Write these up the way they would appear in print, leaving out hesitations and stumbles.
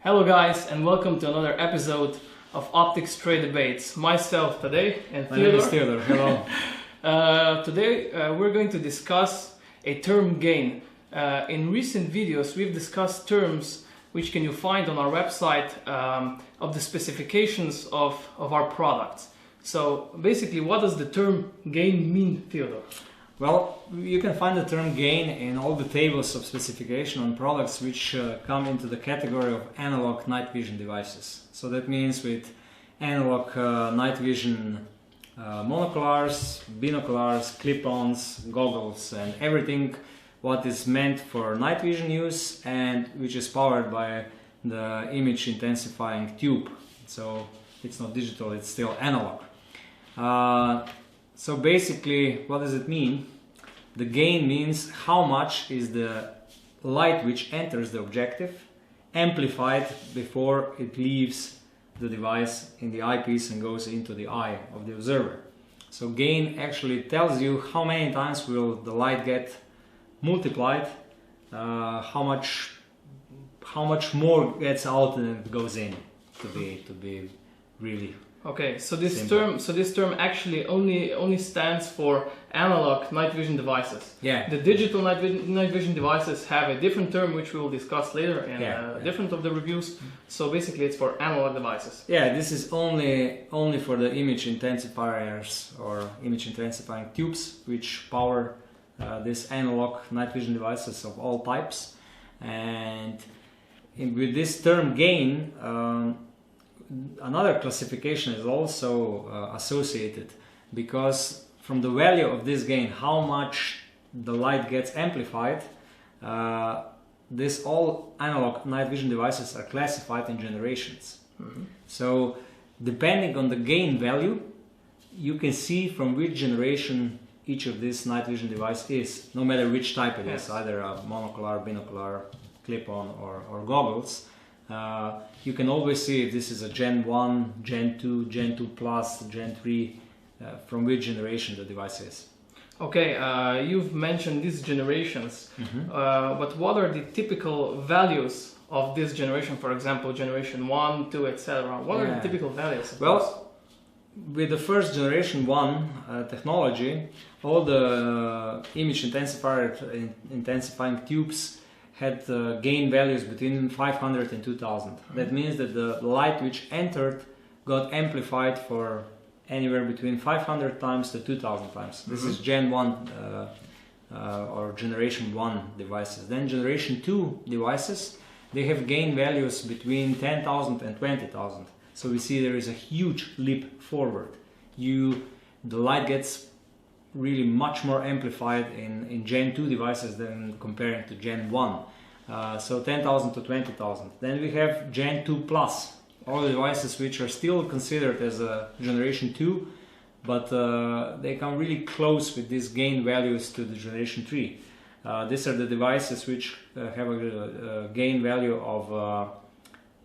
Hello guys, and welcome to another episode of Optics Trade Debates. Myself today and My name is Theodore. Hello. Today we're going to discuss a term gain. In recent videos we've discussed terms which can you find on our website of the specifications of our products. So basically, what does the term gain mean, Theodore? Well, you can find the term gain in all the tables of specification on products which come into the category of analog night vision devices. So that means with analog night vision monoculars, binoculars, clip-ons, goggles, and everything what is meant for night vision use and which is powered by the image intensifying tube. So it's not digital, it's still analog. So basically, what does it mean? The gain means how much is the light which enters the objective amplified before it leaves the device in the eyepiece and goes into the eye of the observer. So gain actually tells you how many times will the light get multiplied, how much more gets out than it goes in, to be really. Okay, so this term actually only stands for analog night vision devices. Yeah. The digital night vision devices have a different term which we will discuss later in different of the reviews. So basically, it's for analog devices. Yeah, this is only for the image intensifiers or image intensifying tubes which power these analog night vision devices of all types. And with this term gain, another classification is also associated, because from the value of this gain, how much the light gets amplified, this all analog night vision devices are classified in generations. Mm-hmm. So depending on the gain value, you can see from which generation each of these night vision device is, no matter which type it is, either a monocular, binocular, clip-on or goggles. You can always see if this is a Gen 1, Gen 2, Gen 2 Plus, Gen 3, from which generation the device is. Okay, you've mentioned these generations, but what are the typical values of this generation? For example, generation 1, 2, etc. What are the typical values? Well, with the first generation 1 technology, all the image intensifying tubes had gain values between 500 and 2000. That means that the light which entered got amplified for anywhere between 500 times to 2000 times. This is Gen 1 or Generation 1 devices. Then Generation 2 devices, they have gain values between 10,000 and 20,000. So we see there is a huge leap forward. The light gets really much more amplified in Gen 2 devices than comparing to Gen 1. So 10,000 to 20,000. Then we have Gen 2 Plus, all the devices which are still considered as a Generation 2, but they come really close with these gain values to the Generation 3. These are the devices which have a gain value of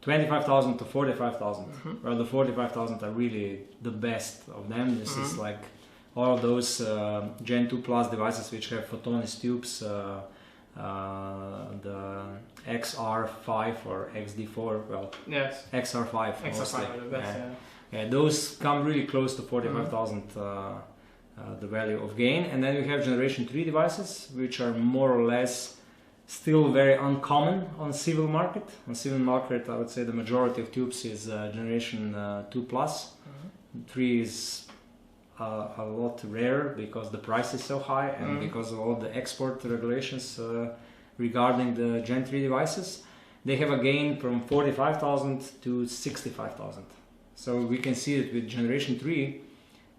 25,000 to 45,000. Well, the 45,000 are really the best of them. This is like all of those Gen 2 Plus devices which have photonis tubes, the XR5 or XD4, well, yes, XR5 mostly. XR5 are the best, yeah, those come really close to 45,000 the value of gain. And then we have Generation 3 devices which are more or less still very uncommon on civil market. On civil market, I would say the majority of tubes is Generation 2 Plus. 3 is a lot rarer because the price is so high and because of all the export regulations regarding the Gen 3 devices. They have a gain from 45,000 to 65,000. So we can see that with Generation 3,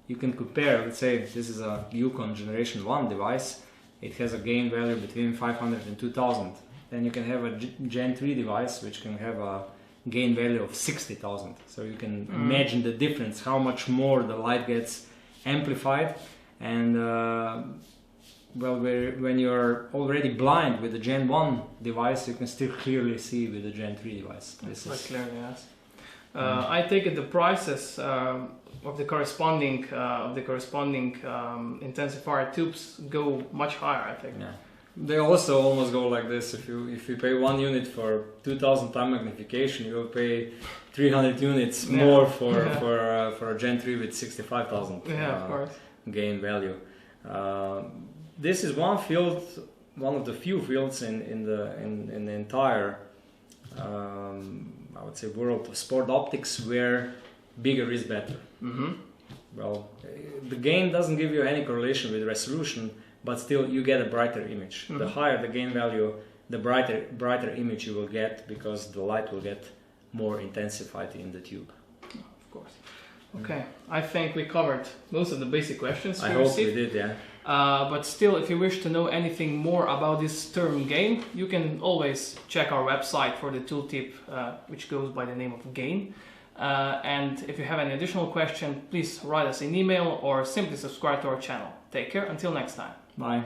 you can compare, let's say this is a Yukon Generation 1 device, it has a gain value between 500 and 2000. Then you can have a Gen 3 device which can have a gain value of 60,000. So you can imagine the difference, how much more the light gets amplified. And well, when you're already blind with the Gen 1 device, you can still clearly see with the Gen 3 device. This is clearly, yes. I take it the prices of the corresponding intensifier tubes go much higher, I think. Yeah. They also almost go like this. If you pay 1 unit for 2000 time magnification, you will pay 300 units more for a Gen 3 with 65,000 of course. gain value. This is one field, one of the few fields in the entire I would say world of sport optics where bigger is better. Well, the gain doesn't give you any correlation with resolution, but still you get a brighter image. The higher the gain value, the brighter image you will get, because the light will get more intensified in the tube. Of course. Okay, I think we covered most of the basic questions. I hope we did, yeah. But still, if you wish to know anything more about this term gain, you can always check our website for the tooltip, which goes by the name of Gain. And if you have any additional question, please write us an email or simply subscribe to our channel. Take care, until next time. Bye.